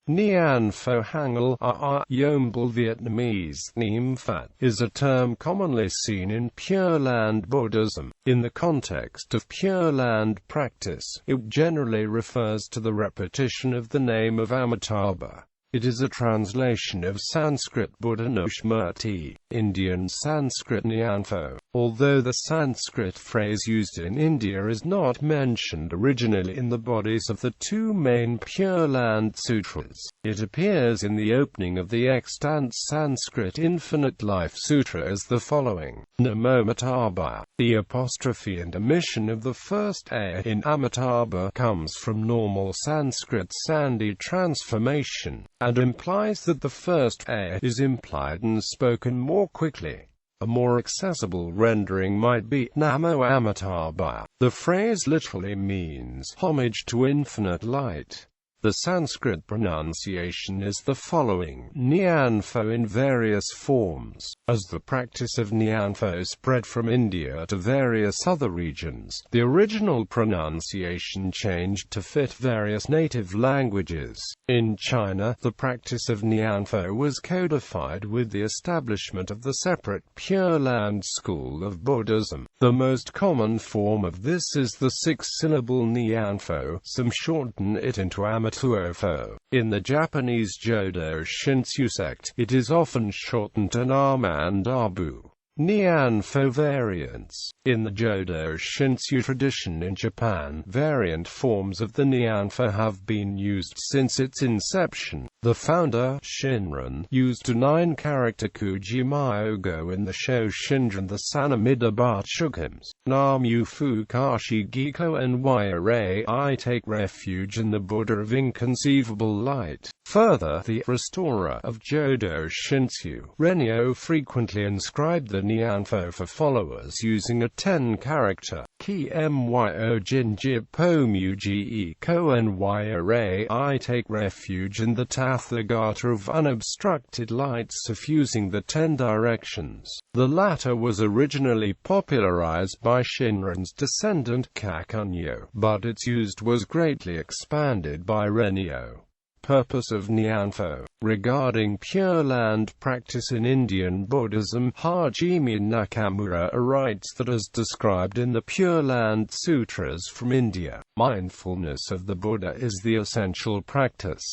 Nianfo Hangul yeombul Vietnamese niệm Phật is a term commonly seen in Pure Land Buddhism. In the context of Pure Land practice, it generally refers to the repetition of the name of Amitābha. It is a translation of Sanskrit buddhānusmṛti, Indian Sanskrit Nianfo. Although the Sanskrit phrase used in India is not mentioned originally in the bodies of the two main Pure Land Sutras, it appears in the opening of the extant Sanskrit Infinite Life Sutra as the following: Namo Amitābha. The apostrophe and omission of the first A in Amitābha comes from normal Sanskrit sandhi transformation, and implies that the first A is implied and spoken more quickly. A more accessible rendering might be Namo Amitābha. The phrase literally means homage to infinite light. The Sanskrit pronunciation is the following: Nianfo in various forms. As the practice of Nianfo spread from India to various other regions, the original pronunciation changed to fit various native languages. In China, the practice of Nianfo was codified with the establishment of the separate Pure Land school of Buddhism. The most common form of this is the six-syllable Nianfo. Some shorten it into Amitābha. In the Japanese Jodo Shinshu sect, it is often shortened to Amitābha. Nianfo variants. In the Jodo Shinshu tradition in Japan, variant forms of the Nianfo have been used since its inception. The founder, Shinran, used a 9-character Kuji-myogo in the Sho Shinran the Sanamida hymns. Namu Fukashi Giko and Yare I take refuge in the Buddha of inconceivable light. Further, the restorer of Jodo Shinshu, Renyo, frequently inscribed the Nianfo for followers using a 10-character Ki Myo Jinjip Pomugi Ko and Yare I take refuge in the Tathagata of unobstructed light suffusing the 10 directions. The latter was originally popularized by Shinran's descendant Kakunyo, but its use was greatly expanded by Renyo. Purpose of Nianfo. Regarding Pure Land practice in Indian Buddhism, Hajime Nakamura writes that as described in the Pure Land Sutras from India, mindfulness of the Buddha is the essential practice.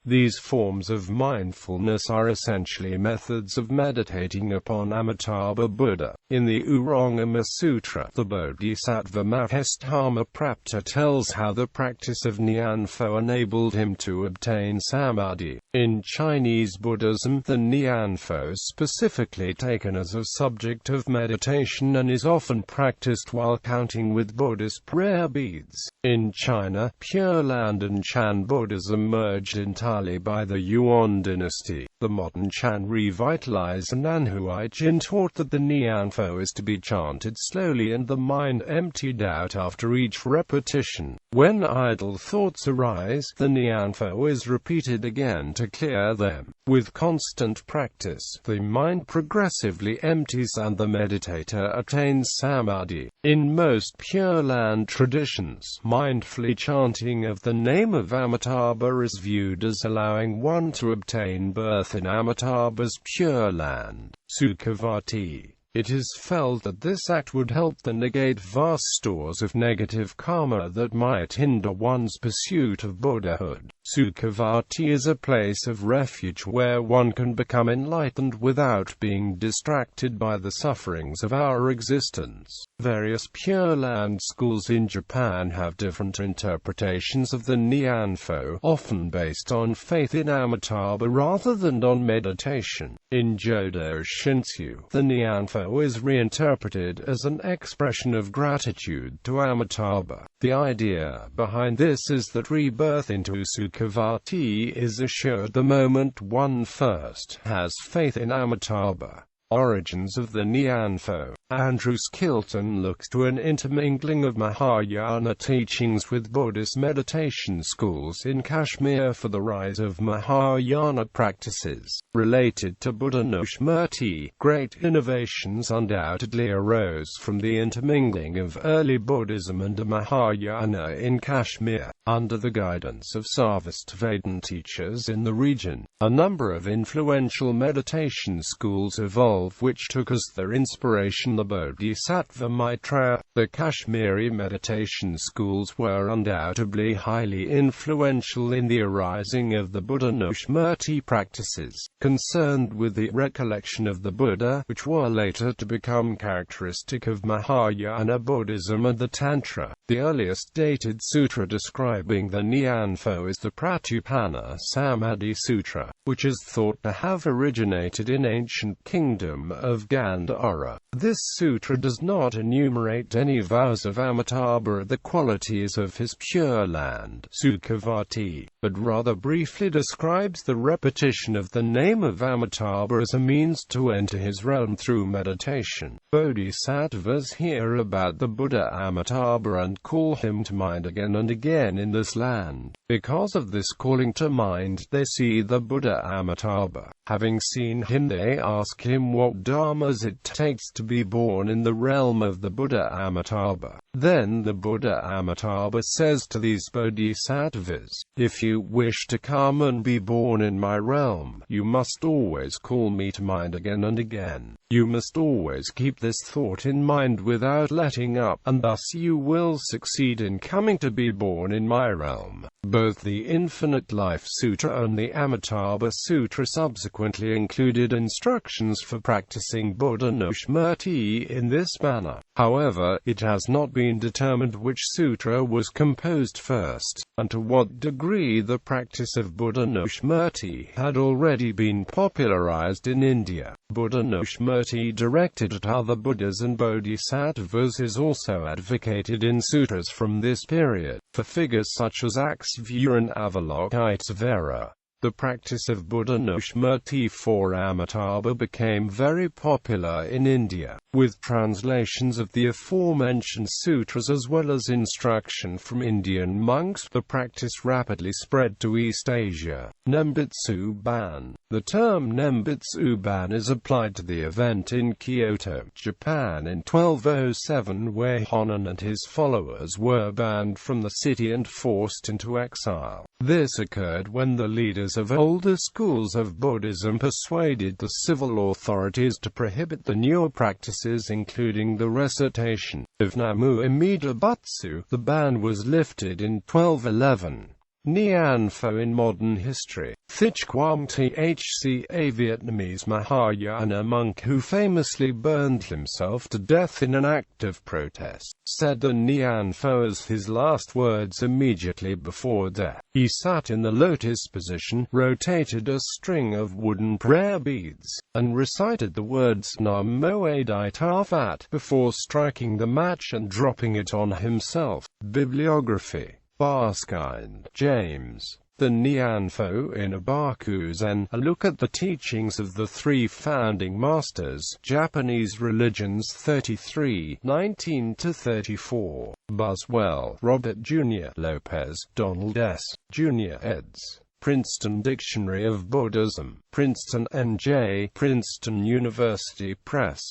These forms of mindfulness are essentially methods of meditating upon Amitābha Buddha. In the Urangama Sutra, the Bodhisattva Mahestama Prapta tells how the practice of Nianfo enabled him to obtain samadhi. In Chinese Buddhism, the Nianfo is specifically taken as a subject of meditation and is often practiced while counting with Buddhist prayer beads. In China, Pure Land and Chan Buddhism merged entirely by the Yuan dynasty. The modern Chan revitalized Nanhui Jin taught that the Nianfo is to be chanted slowly and the mind emptied out after each repetition. When idle thoughts arise, the Nianfo is repeated again to clear them. With constant practice, the mind progressively empties and the meditator attains samadhi. In most Pure Land traditions, mindfully chanting of the name of Amitābha is viewed as allowing one to obtain birth in Amitābha's Pure Land. Sukhavati. It is felt that this act would help to negate vast stores of negative karma that might hinder one's pursuit of Buddhahood. Sukhavati is a place of refuge where one can become enlightened without being distracted by the sufferings of our existence. Various Pure Land schools in Japan have different interpretations of the Nianfo, often based on faith in Amitābha rather than on meditation. In Jodo Shinshu, the Nianfo is reinterpreted as an expression of gratitude to Amitābha. The idea behind this is that rebirth into Sukhavati is assured the moment one first has faith in Amitābha. Origins of the Nianfo. Andrew Skilton looks to an intermingling of Mahayana teachings with Buddhist meditation schools in Kashmir for the rise of Mahayana practices. Related to buddhānusmṛti, great innovations undoubtedly arose from the intermingling of early Buddhism and Mahayana in Kashmir. Under the guidance of Sarvastivadin teachers in the region, a number of influential meditation schools evolved which took as their inspiration the Bodhisattva Maitreya. The Kashmiri meditation schools were undoubtedly highly influential in the arising of the buddhānusmṛti practices, concerned with the recollection of the Buddha, which were later to become characteristic of Mahayana Buddhism and the Tantra. The earliest dated sutra describing the Nianfo is the Pratipana Samadhi Sutra, which is thought to have originated in ancient kingdom of Gandhara. This sutra does not enumerate any vows of Amitābha, the qualities of his Pure Land, Sukhavati, but rather briefly describes the repetition of the name of Amitābha as a means to enter his realm through meditation. Bodhisattvas hear about the Buddha Amitābha and call him to mind again and again in this land. Because of this calling to mind, they see the Buddha Amitābha. Having seen him, they ask him what dharmas it takes to be born in the realm of the Buddha Amitābha. Then the Buddha Amitābha says to these bodhisattvas, "If you wish to come and be born in my realm, you must always call me to mind again and again. You must always keep this thought in mind without letting up, and thus you will succeed in coming to be born in my realm." Both the Infinite Life Sutra and the Amitābha Sutra subsequently included instructions for practicing buddhānusmṛti in this manner. However, it has not been determined which sutra was composed first, and to what degree the practice of buddhānusmṛti had already been popularized in India. Buddhānusmṛti directed at other Buddhas and Bodhisattvas is also advocated in sutras from this period, for figures such as Aksvya and Avalokitesvara. The practice of buddhānusmṛti for Amitābha became very popular in India, with translations of the aforementioned sutras as well as instruction from Indian monks. The practice rapidly spread to East Asia. Nembutsu ban. The term Nembutsu ban is applied to the event in Kyoto, Japan in 1207 where Honen and his followers were banned from the city and forced into exile. This occurred when the leaders of older schools of Buddhism persuaded the civil authorities to prohibit the newer practices, including the recitation of Namu Amida Butsu. The ban was lifted in 1211. Nianfo in modern history. Thich Quam Thcha, a Vietnamese Mahayana monk who famously burned himself to death in an act of protest, said the Nianfo as his last words immediately before death. He sat in the lotus position, rotated a string of wooden prayer beads, and recited the words Namo-Amitābha before striking the match and dropping it on himself. Bibliography. Barskind, James. The Nianfo in Abakuzen, a look at the teachings of the three founding masters, Japanese Religions 33, 19-34. Buswell, Robert Jr. Lopez, Donald S. Jr. eds. Princeton Dictionary of Buddhism. Princeton, N.J. Princeton University Press.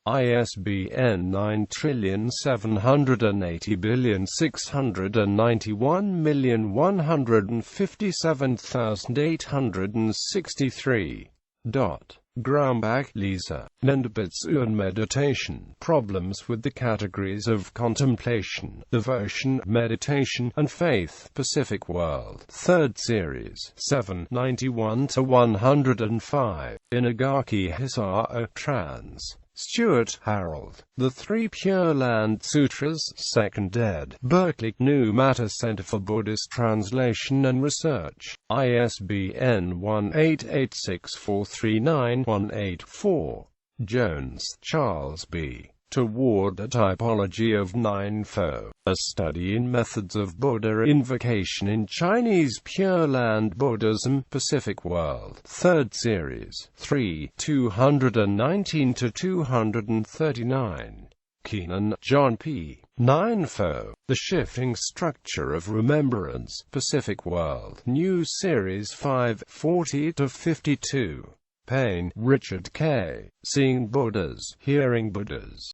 ISBN 9780157,863. Grumbach, Lisa. Nembutsu and Meditation. Problems with the categories of contemplation, devotion, meditation, and faith. Pacific World. 3rd Series. 7, 91-105. Inagaki Hisao. Trans. Stewart, Harold. The Three Pure Land Sutras, 2nd ed. Berkeley, New Matter Center for Buddhist Translation and Research. ISBN 1886439184. Jones, Charles B. toward a typology of Nianfo, a study in methods of Buddha invocation in Chinese Pure Land Buddhism, Pacific World. 3rd Series, 3, 219–239. Keenan, John P. Nianfo, The Shifting Structure of Remembrance, Pacific World. New Series 5, 40–52. Payne, Richard K. Seeing Buddhas, Hearing Buddhas.